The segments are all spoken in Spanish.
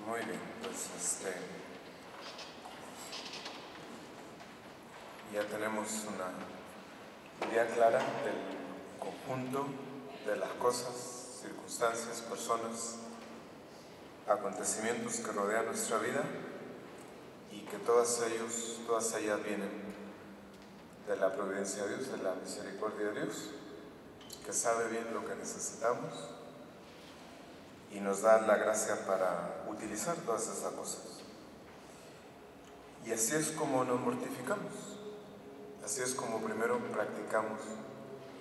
Muy bien, pues ya tenemos una idea clara del conjunto de las cosas, circunstancias, personas, acontecimientos que rodean nuestra vida y que todas ellas vienen de la providencia de Dios, de la misericordia de Dios, que sabe bien lo que necesitamos y nos da la gracia para utilizar todas esas cosas. Y así es como nos mortificamos, así es como primero practicamos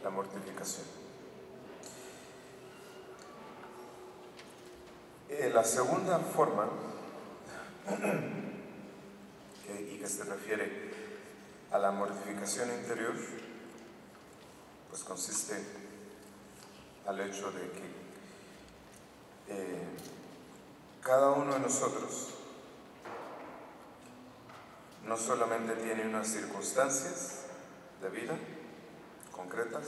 la mortificación. La segunda forma, y que se refiere a la mortificación interior, pues consiste al hecho de que cada uno de nosotros no solamente tiene unas circunstancias de vida concretas,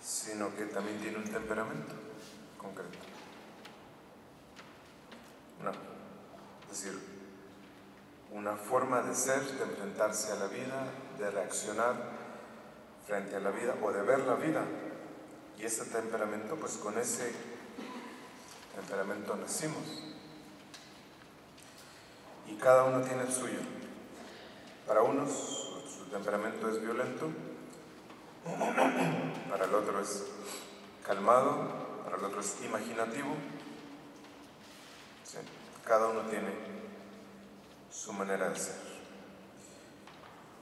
sino que también tiene un temperamento concreto. Es decir, una forma de ser, de enfrentarse a la vida, de reaccionar frente a la vida o de ver la vida. Y ese temperamento, pues con ese temperamento nacimos. Y cada uno tiene el suyo. Para unos su temperamento es violento, para el otro es calmado, para el otro es imaginativo. Sí, cada uno tiene su manera de ser.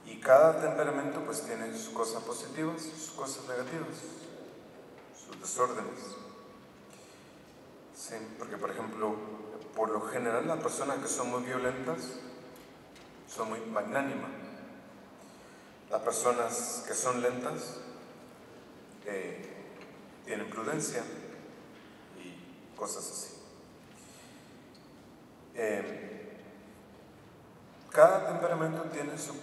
Y cada temperamento pues tiene sus cosas positivas y sus cosas negativas, sus desórdenes. Sí, porque por ejemplo, por lo general las personas que son muy violentas son muy magnánimas. Las personas que son lentas tienen prudencia y cosas así. Cada temperamento tiene sus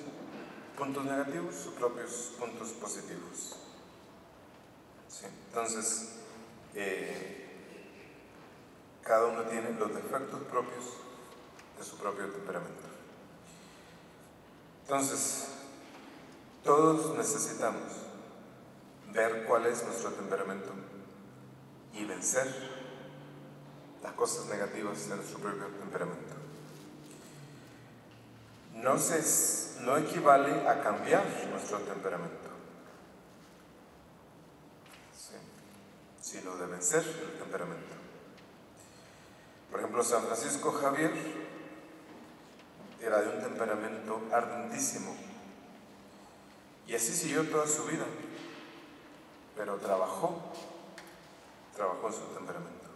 puntos negativos, sus propios puntos positivos. ¿Sí? Entonces, cada uno tiene los defectos propios de su propio temperamento. Entonces, todos necesitamos ver cuál es nuestro temperamento y vencer las cosas negativas de nuestro propio temperamento. No equivale a cambiar nuestro temperamento, ¿sí?, sino de vencer el temperamento. Por ejemplo, San Francisco Javier era de un temperamento ardentísimo y así siguió toda su vida, pero trabajó en su temperamento.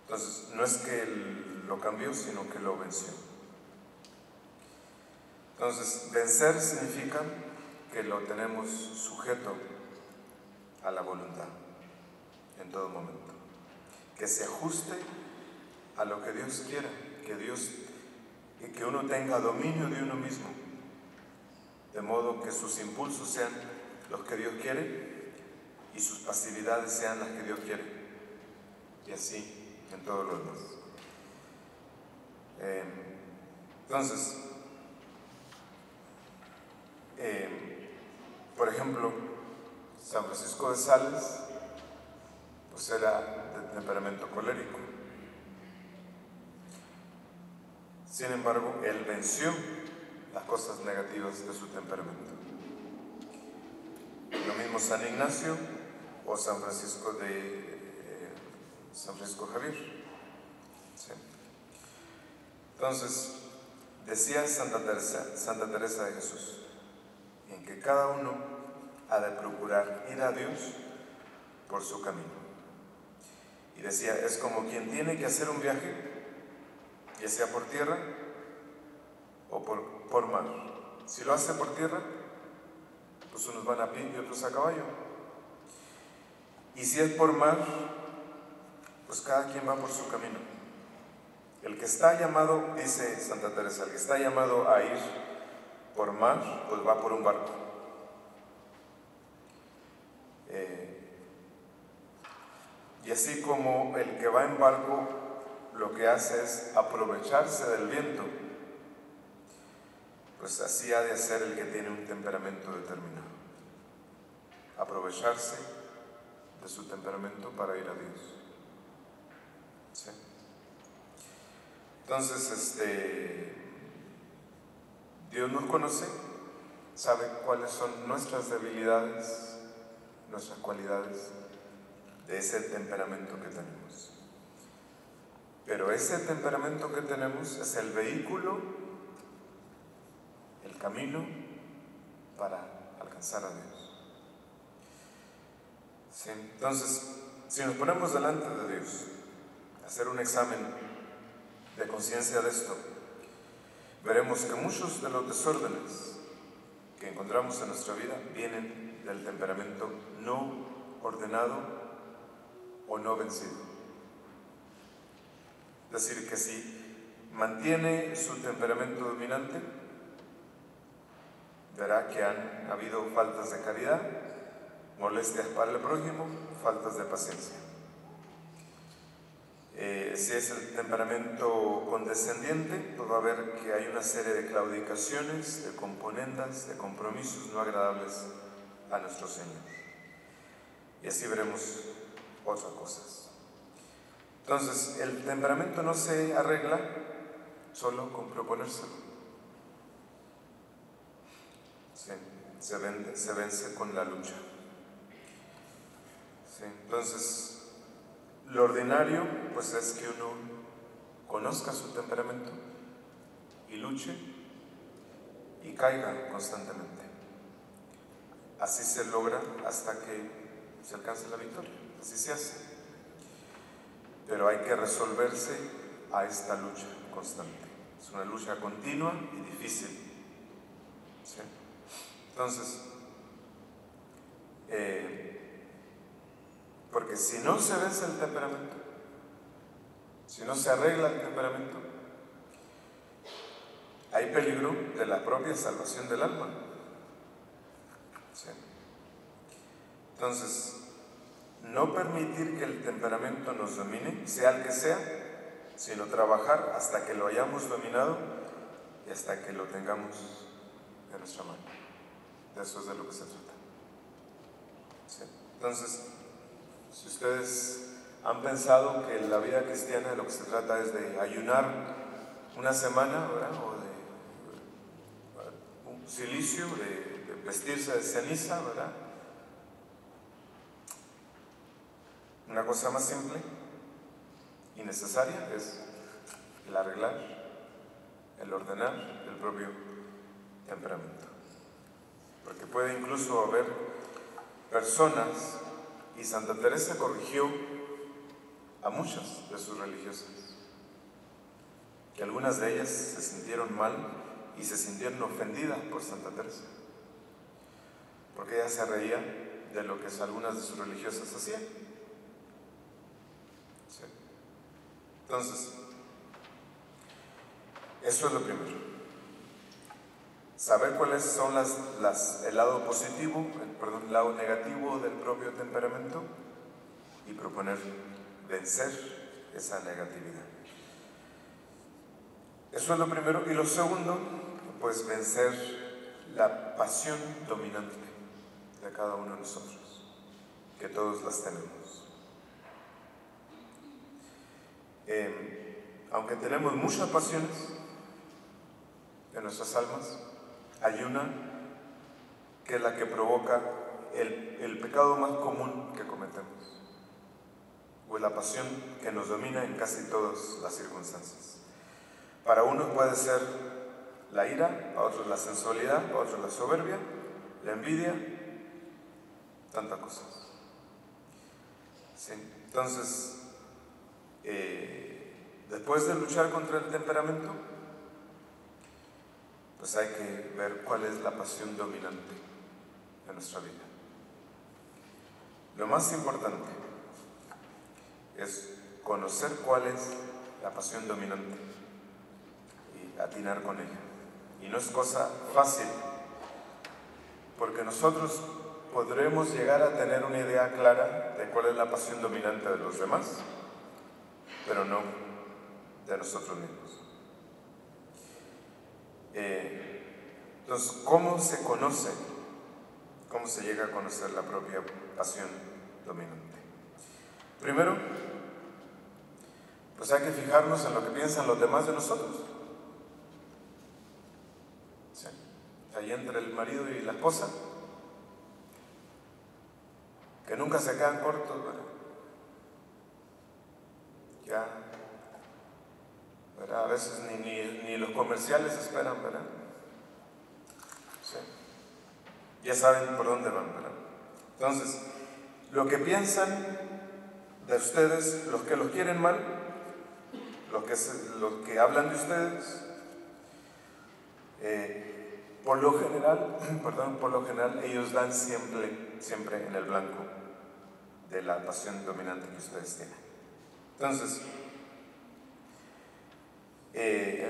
Entonces, no es que él lo cambió, sino que lo venció. Entonces, vencer significa que lo tenemos sujeto a la voluntad en todo momento, que se ajuste a lo que Dios quiera, que uno tenga dominio de uno mismo, de modo que sus impulsos sean los que Dios quiere y sus pasividades sean las que Dios quiere, y así en todo lo demás. Entonces, por ejemplo, San Francisco de Sales pues era de temperamento colérico. Sin embargo, él venció las cosas negativas de su temperamento. Lo mismo San Ignacio o San Francisco Javier. Sí. Entonces, decía Santa Teresa de Jesús, en que cada uno ha de procurar ir a Dios por su camino. Y decía, es como quien tiene que hacer un viaje, ya sea por tierra o por mar. Si lo hace por tierra, pues unos van a pie y otros a caballo. Y si es por mar, pues cada quien va por su camino. El que está llamado, dice Santa Teresa, el que está llamado a ir por mar, pues va por un barco. Y así como el que va en barco lo que hace es aprovecharse del viento, pues así ha de hacer el que tiene un temperamento determinado. Aprovecharse de su temperamento para ir a Dios. ¿Sí? Entonces, Dios nos conoce, sabe cuáles son nuestras debilidades, nuestras cualidades de ese temperamento que tenemos. Pero ese temperamento que tenemos es el vehículo, el camino para alcanzar a Dios. ¿Sí? Entonces, si nos ponemos delante de Dios, hacer un examen de conciencia de esto, veremos que muchos de los desórdenes que encontramos en nuestra vida vienen del temperamento no ordenado o no vencido. Es decir, que si mantiene su temperamento dominante, verá que han habido faltas de caridad, molestias para el prójimo, faltas de paciencia. Si es el temperamento condescendiente, pues va a ver que hay una serie de claudicaciones, de componendas, de compromisos no agradables a nuestro Señor. Y así veremos otras cosas. Entonces, el temperamento no se arregla solo con proponérselo. Sí, se vence con la lucha. Sí, entonces, lo ordinario pues es que uno conozca su temperamento y luche y caiga constantemente. Así se logra hasta que se alcance la victoria. Así se hace. Pero hay que resolverse a esta lucha constante. Es una lucha continua y difícil. ¿Sí? Entonces, porque si no se vence el temperamento, si no se arregla el temperamento, hay peligro de la propia salvación del alma. ¿Sí? Entonces, no permitir que el temperamento nos domine, sea el que sea, sino trabajar hasta que lo hayamos dominado y hasta que lo tengamos en nuestra mano. De eso es de lo que se trata. ¿Sí? Entonces, si ustedes han pensado que la vida cristiana de lo que se trata es de ayunar una semana, ¿verdad? O de un cilicio, de vestirse de ceniza, ¿verdad? Una cosa más simple y necesaria es el arreglar, el ordenar el propio temperamento. Porque puede incluso haber personas, y Santa Teresa corrigió a muchas de sus religiosas, que algunas de ellas se sintieron mal y se sintieron ofendidas por Santa Teresa, porque ella se reía de lo que algunas de sus religiosas hacían. ¿Sí? Entonces, eso es lo primero. Saber cuáles son el lado positivo, el lado negativo del propio temperamento y proponer vencer esa negatividad. Eso es lo primero. Y lo segundo, pues vencer la pasión dominante de cada uno de nosotros, que todos las tenemos. Aunque tenemos muchas pasiones en nuestras almas, hay una que es la que provoca el pecado más común que cometemos, o la pasión que nos domina en casi todas las circunstancias. Para unos puede ser la ira, para otros la sensualidad, para otros la soberbia, la envidia, tantas cosas. ¿Sí? Entonces, después de luchar contra el temperamento, pues hay que ver cuál es la pasión dominante de nuestra vida. Lo más importante es conocer cuál es la pasión dominante y atinar con ella. Y no es cosa fácil, porque nosotros podremos llegar a tener una idea clara de cuál es la pasión dominante de los demás, pero no de nosotros mismos. Entonces, ¿cómo se conoce? ¿Cómo se llega a conocer la propia pasión dominante? Primero, pues hay que fijarnos en lo que piensan los demás de nosotros. ¿Sí? Ahí entre el marido y la esposa, que nunca se quedan cortos, ¿verdad? Ya, ¿verdad? A veces ni los comerciales esperan, ¿verdad? Sí. Ya saben por dónde van, ¿verdad? Entonces, lo que piensan de ustedes, los que los quieren mal, los que hablan de ustedes, por lo general, ellos dan siempre en el blanco de la pasión dominante que ustedes tienen. Entonces,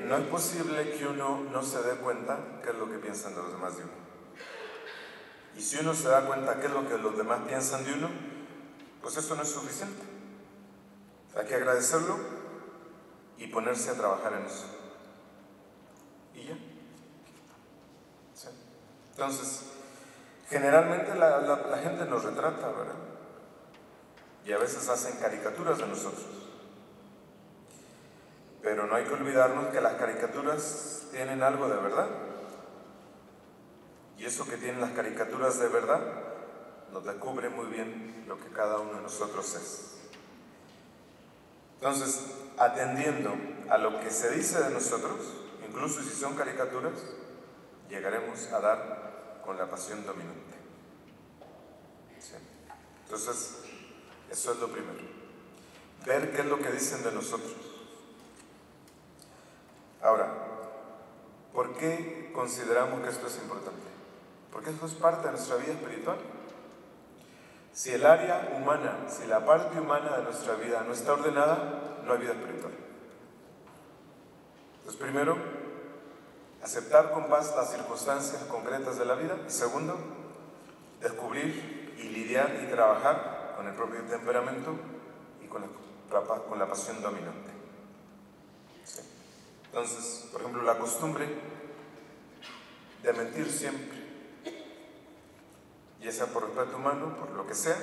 no es posible que uno no se dé cuenta qué es lo que piensan de los demás de uno. Y si uno se da cuenta qué es lo que los demás piensan de uno, pues eso no es suficiente. Hay que agradecerlo y ponerse a trabajar en eso. Y ya. ¿Sí? Entonces, generalmente la gente nos retrata, ¿verdad? Y a veces hacen caricaturas de nosotros. Pero no hay que olvidarnos que las caricaturas tienen algo de verdad. Y eso que tienen las caricaturas de verdad nos descubre muy bien lo que cada uno de nosotros es. Entonces, atendiendo a lo que se dice de nosotros, incluso si son caricaturas, llegaremos a dar con la pasión dominante. ¿Sí? Entonces, eso es lo primero. Ver qué es lo que dicen de nosotros. Ahora, ¿por qué consideramos que esto es importante? Porque esto es parte de nuestra vida espiritual. Si el área humana, si la parte humana de nuestra vida no está ordenada, no hay vida espiritual. Entonces, primero, aceptar con paz las circunstancias concretas de la vida. Y segundo, descubrir y lidiar y trabajar con el propio temperamento y con la pasión dominante. ¿Sí? Entonces, por ejemplo, la costumbre de mentir siempre, ya sea por respeto humano, por lo que sea,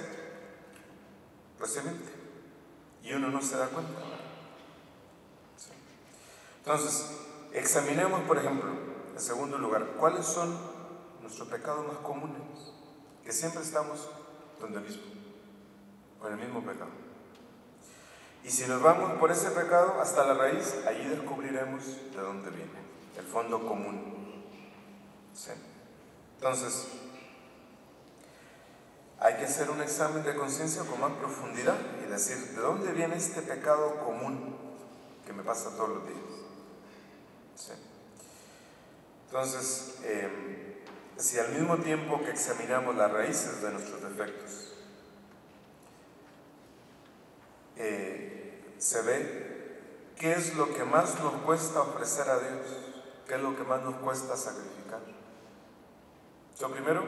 pues se miente. Y uno no se da cuenta. ¿Sí? Entonces, examinemos, por ejemplo, en segundo lugar, cuáles son nuestros pecados más comunes, que siempre estamos donde mismo, con el mismo pecado. Y si nos vamos por ese pecado hasta la raíz, allí descubriremos de dónde viene, el fondo común. ¿Sí? Entonces, hay que hacer un examen de conciencia con más profundidad y decir, ¿de dónde viene este pecado común que me pasa todos los días? ¿Sí? Entonces, si al mismo tiempo que examinamos las raíces de nuestros defectos, se ve qué es lo que más nos cuesta ofrecer a Dios, qué es lo que más nos cuesta sacrificar. Lo primero,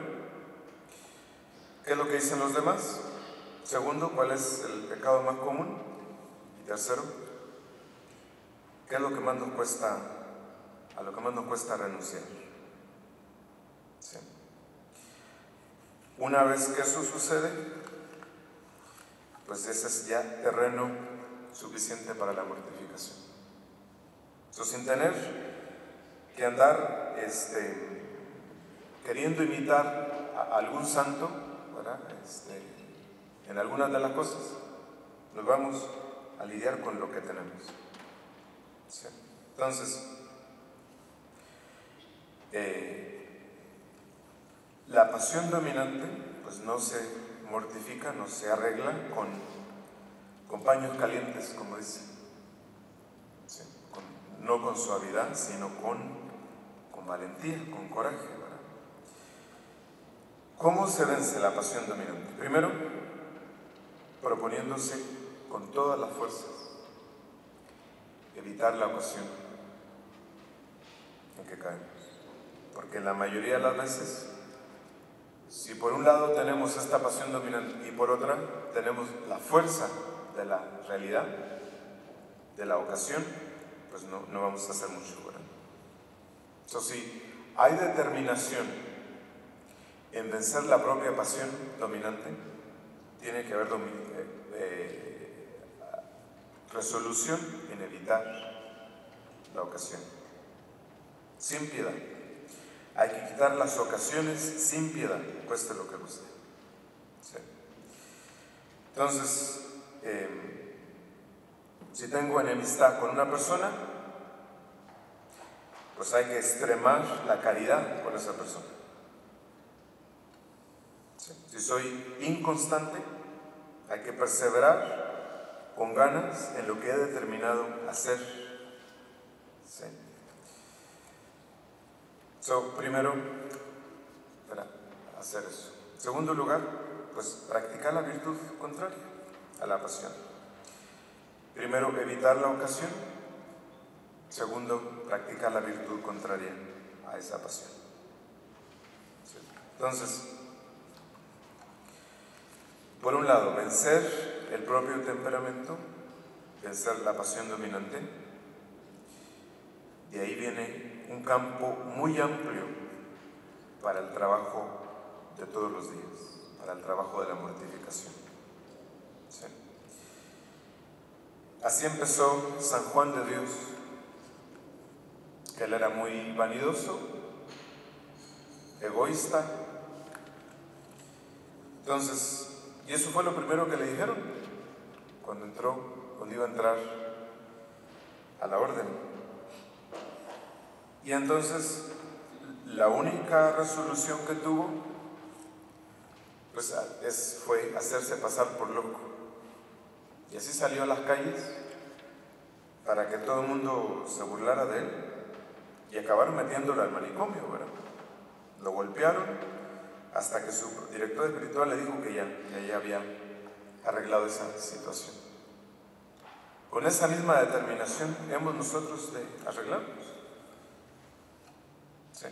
¿qué es lo que dicen los demás? Segundo, ¿cuál es el pecado más común? Y tercero, ¿qué es lo que más nos cuesta, a lo que más nos cuesta renunciar? ¿Sí? Una vez que eso sucede, pues ese es ya terreno suficiente para la mortificación. Entonces, sin tener que andar queriendo imitar a algún santo, ¿verdad? En algunas de las cosas, nos vamos a lidiar con lo que tenemos. ¿Sí? Entonces, la pasión dominante, pues no se mortifica, no se arregla con paños calientes, como dice. ¿Sí? No con suavidad, sino con valentía, con coraje, ¿verdad? ¿Cómo se vence la pasión dominante? Primero, proponiéndose con todas las fuerzas evitar la ocasión en que caemos. Porque la mayoría de las veces, si por un lado tenemos esta pasión dominante y por otra tenemos la fuerza de la realidad, de la ocasión, pues no vamos a hacer mucho, ¿verdad? Eso sí, hay determinación en vencer la propia pasión dominante, tiene que haber resolución en evitar la ocasión, sin piedad. Hay que quitar las ocasiones sin piedad, cueste lo que cueste. ¿Sí? Entonces, si tengo enemistad con una persona, pues hay que extremar la caridad con esa persona. ¿Sí? Si soy inconstante, hay que perseverar con ganas en lo que he determinado hacer. ¿Sí? Primero, para hacer eso. En segundo lugar, pues practicar la virtud contraria a la pasión. Primero, evitar la ocasión. Segundo, practicar la virtud contraria a esa pasión. ¿Sí? Entonces, por un lado, vencer el propio temperamento, vencer la pasión dominante. De ahí viene un campo muy amplio para el trabajo de todos los días, para el trabajo de la mortificación. ¿Sí? Así empezó San Juan de Dios, que él era muy vanidoso, egoísta. Entonces, y eso fue lo primero que le dijeron cuando iba a entrar a la orden. Y entonces, la única resolución que tuvo, pues fue hacerse pasar por loco. Y así salió a las calles para que todo el mundo se burlara de él y acabaron metiéndolo al manicomio, ¿verdad? Lo golpearon hasta que su director espiritual le dijo que ya había arreglado esa situación. Con esa misma determinación hemos nosotros de arreglarnos. ¿Sí?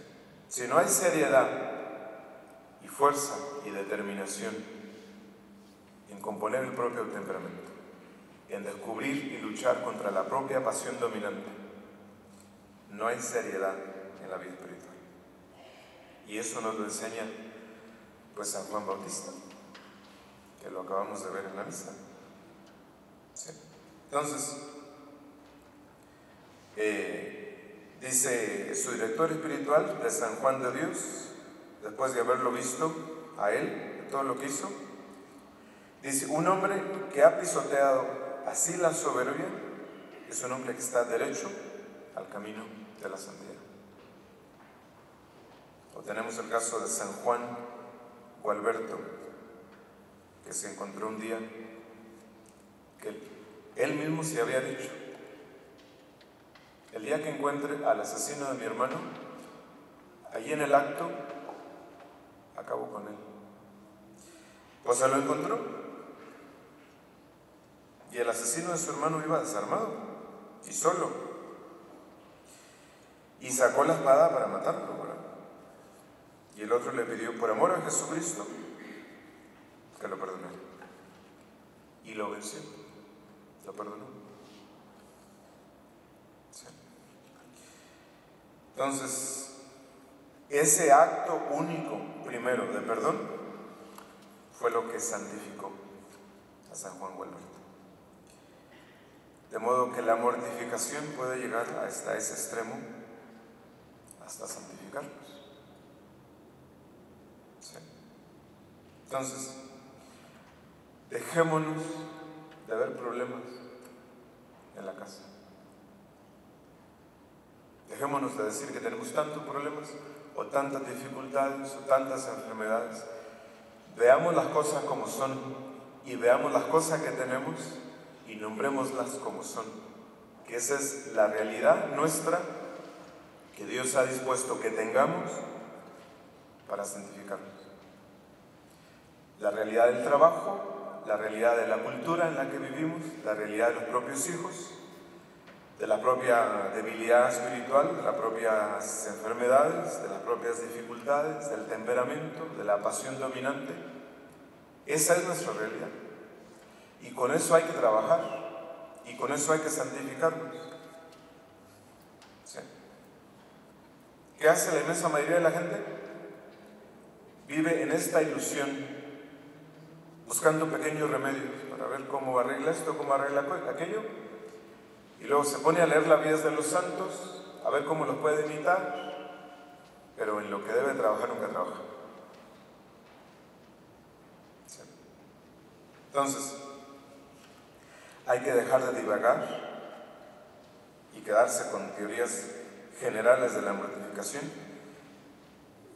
Si no hay seriedad y fuerza y determinación en componer el propio temperamento, en descubrir y luchar contra la propia pasión dominante, no hay seriedad en la vida espiritual. Y eso nos lo enseña pues San Juan Bautista, que lo acabamos de ver en la misa. ¿Sí? Entonces, dice su director espiritual de San Juan de Dios, después de haberlo visto a él, de todo lo que hizo, dice: un hombre que ha pisoteado así la soberbia es un hombre que está derecho al camino de la santidad. O tenemos el caso de San Juan Gualberto, que se encontró un día que él mismo se había dicho: el día que encuentre al asesino de mi hermano, allí en el acto, acabo con él. Pues se lo encontró. Y el asesino de su hermano iba desarmado y solo. Y sacó la espada para matarlo, ¿verdad? Y el otro le pidió, por amor a Jesucristo, que lo perdonara. Y lo venció. Lo perdonó. Sí. Entonces, ese acto único, primero, de perdón, fue lo que santificó a San Juan Gualberto. De modo que la mortificación puede llegar hasta ese extremo, hasta santificarnos. ¿Sí? Entonces, dejémonos de ver problemas en la casa. Dejémonos de decir que tenemos tantos problemas o tantas dificultades o tantas enfermedades. Veamos las cosas como son y veamos las cosas que tenemos y nombrémoslas como son, que esa es la realidad nuestra que Dios ha dispuesto que tengamos para santificarnos. La realidad del trabajo, la realidad de la cultura en la que vivimos, la realidad de los propios hijos, de la propia debilidad espiritual, de las propias enfermedades, de las propias dificultades, del temperamento, de la pasión dominante. Esa es nuestra realidad. Y con eso hay que trabajar, y con eso hay que santificarnos. ¿Qué hace la inmensa mayoría de la gente? Vive en esta ilusión, buscando pequeños remedios para ver cómo arregla esto, cómo arregla aquello, y luego se pone a leer las vidas de los santos, a ver cómo los puede imitar, pero en lo que debe trabajar nunca trabaja. ¿Sí? Entonces, hay que dejar de divagar y quedarse con teorías generales de la mortificación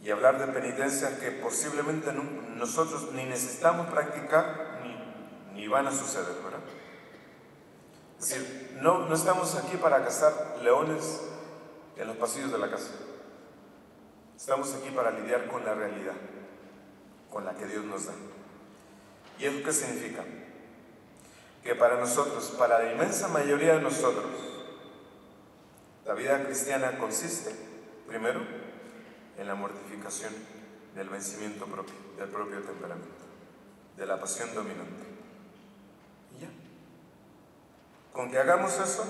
y hablar de penitencias que posiblemente nosotros ni necesitamos practicar ni van a suceder, ¿verdad? Es decir, no estamos aquí para cazar leones en los pasillos de la casa. Estamos aquí para lidiar con la realidad, con la que Dios nos da. ¿Y eso qué significa? Que para nosotros, para la inmensa mayoría de nosotros, la vida cristiana consiste, primero, en la mortificación del vencimiento propio, del propio temperamento, de la pasión dominante. Y ya. Con que hagamos eso,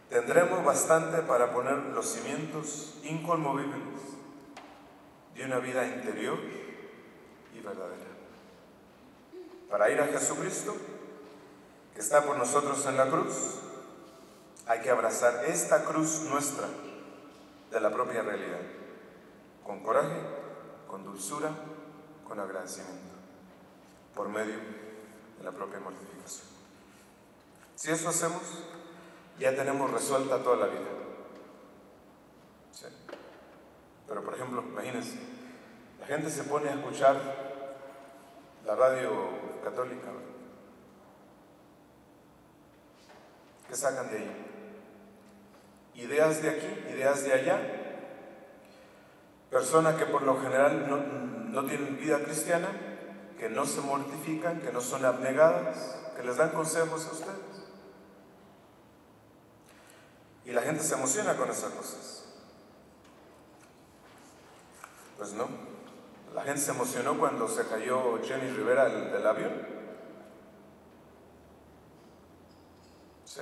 tendremos bastante para poner los cimientos inconmovibles de una vida interior y verdadera. Para ir a Jesucristo, que está por nosotros en la cruz, hay que abrazar esta cruz nuestra de la propia realidad, con coraje, con dulzura, con agradecimiento, por medio de la propia mortificación. Si eso hacemos, ya tenemos resuelta toda la vida. ¿Sí? Pero por ejemplo, imagínense, la gente se pone a escuchar la radio católica, ¿verdad? ¿Qué sacan de ahí? Ideas de aquí, ideas de allá. Personas que por lo general no tienen vida cristiana, que no se mortifican, que no son abnegadas, que les dan consejos a ustedes. Y la gente se emociona con esas cosas. Pues no. La gente se emocionó cuando se cayó Jenny Rivera del avión. Sí.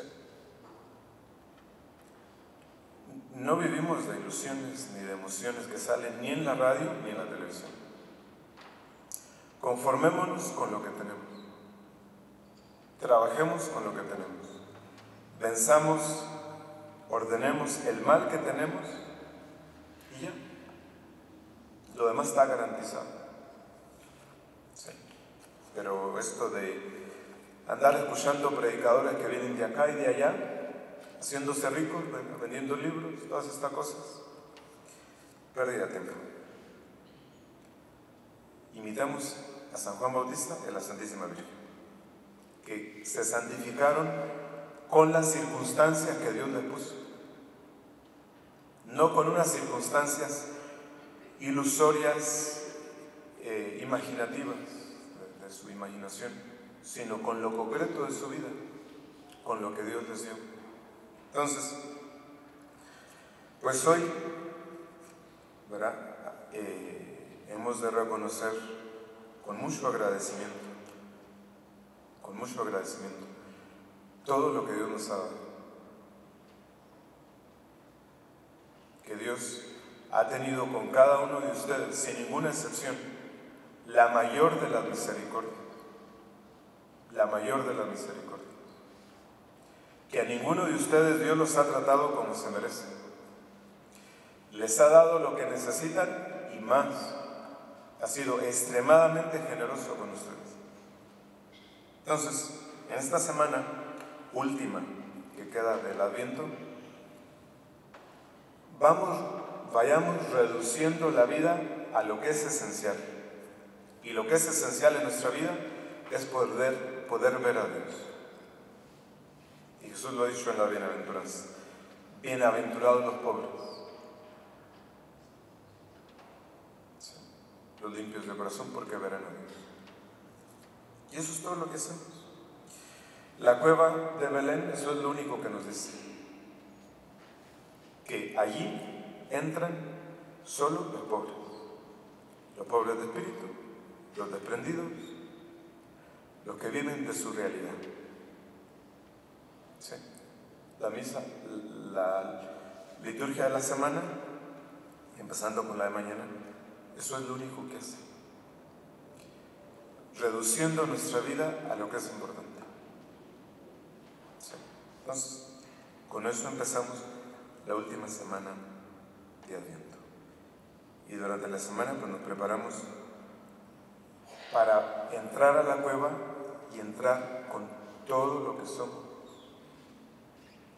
No vivimos de ilusiones ni de emociones que salen ni en la radio ni en la televisión. Conformémonos con lo que tenemos. Trabajemos con lo que tenemos. Venzamos, ordenemos el mal que tenemos y ya. Lo demás está garantizado. Sí. Pero esto de andar escuchando predicadores que vienen de acá y de allá, haciéndose ricos, vendiendo libros, todas estas cosas, pérdida de tiempo. Imitamos a San Juan Bautista y a la Santísima Virgen, que se santificaron con las circunstancias que Dios les puso, no con unas circunstancias ilusorias, imaginativas de su imaginación, sino con lo concreto de su vida, con lo que Dios les dio. Entonces, pues hoy, ¿verdad? Hemos de reconocer con mucho agradecimiento, todo lo que Dios nos ha dado. Que Dios ha tenido con cada uno de ustedes, sin ninguna excepción, la mayor de las misericordias. La mayor de las misericordias. Que a ninguno de ustedes Dios los ha tratado como se merecen. Les ha dado lo que necesitan y más. Ha sido extremadamente generoso con ustedes. Entonces, en esta semana última que queda del Adviento, vayamos reduciendo la vida a lo que es esencial. Y lo que es esencial en nuestra vida es poder ver a Dios. Y Jesús lo ha dicho en la bienaventuranza. Bienaventurados los pobres, sí, los limpios de corazón, porque verán a Dios. Y eso es todo lo que hacemos. La cueva de Belén, eso es lo único que nos dice. Que allí entran solo los pobres de espíritu, los desprendidos, los que viven de su realidad. Sí. La misa, la liturgia de la semana empezando con la de mañana, eso es lo único que hace. Reduciendo nuestra vida a lo que es importante. ¿Sí? Entonces, con eso empezamos la última semana de Adviento. Y durante la semana pues nos preparamos para entrar a la cueva y entrar con todo lo que somos,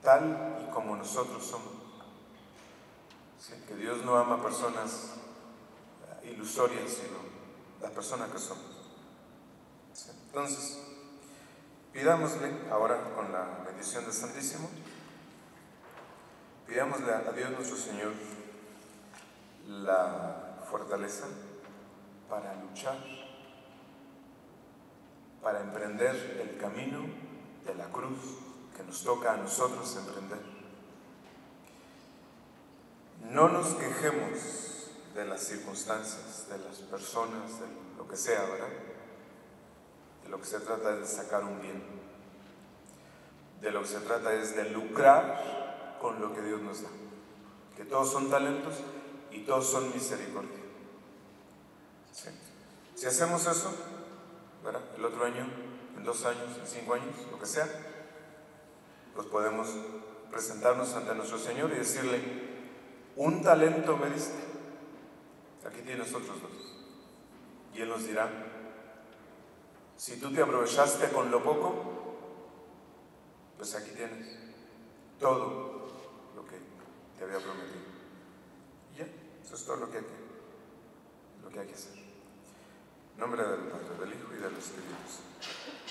tal y como nosotros somos. ¿Sí? Que Dios no ama personas ilusorias, sino las personas que somos. ¿Sí? Entonces, pidámosle ahora con la bendición del Santísimo, pidámosle a Dios nuestro Señor la fortaleza para luchar, para emprender el camino de la cruz que nos toca a nosotros emprender. No nos quejemos de las circunstancias, de las personas, de lo que sea, ¿verdad? De lo que se trata es de sacar un bien. De lo que se trata es de lucrar con lo que Dios nos da. Que todos son talentos y todos son misericordia. ¿Sí? Si hacemos eso, ¿verdad? El otro año, en 2 años, en 5 años, lo que sea, pues podemos presentarnos ante nuestro Señor y decirle: un talento me diste, aquí tienes otros 2. Y Él nos dirá: si tú te aprovechaste con lo poco, pues aquí tienes todo lo que te había prometido. Y ya, eso es todo lo que hay que hacer. En nombre del Padre, del Hijo y del Espíritu Santo.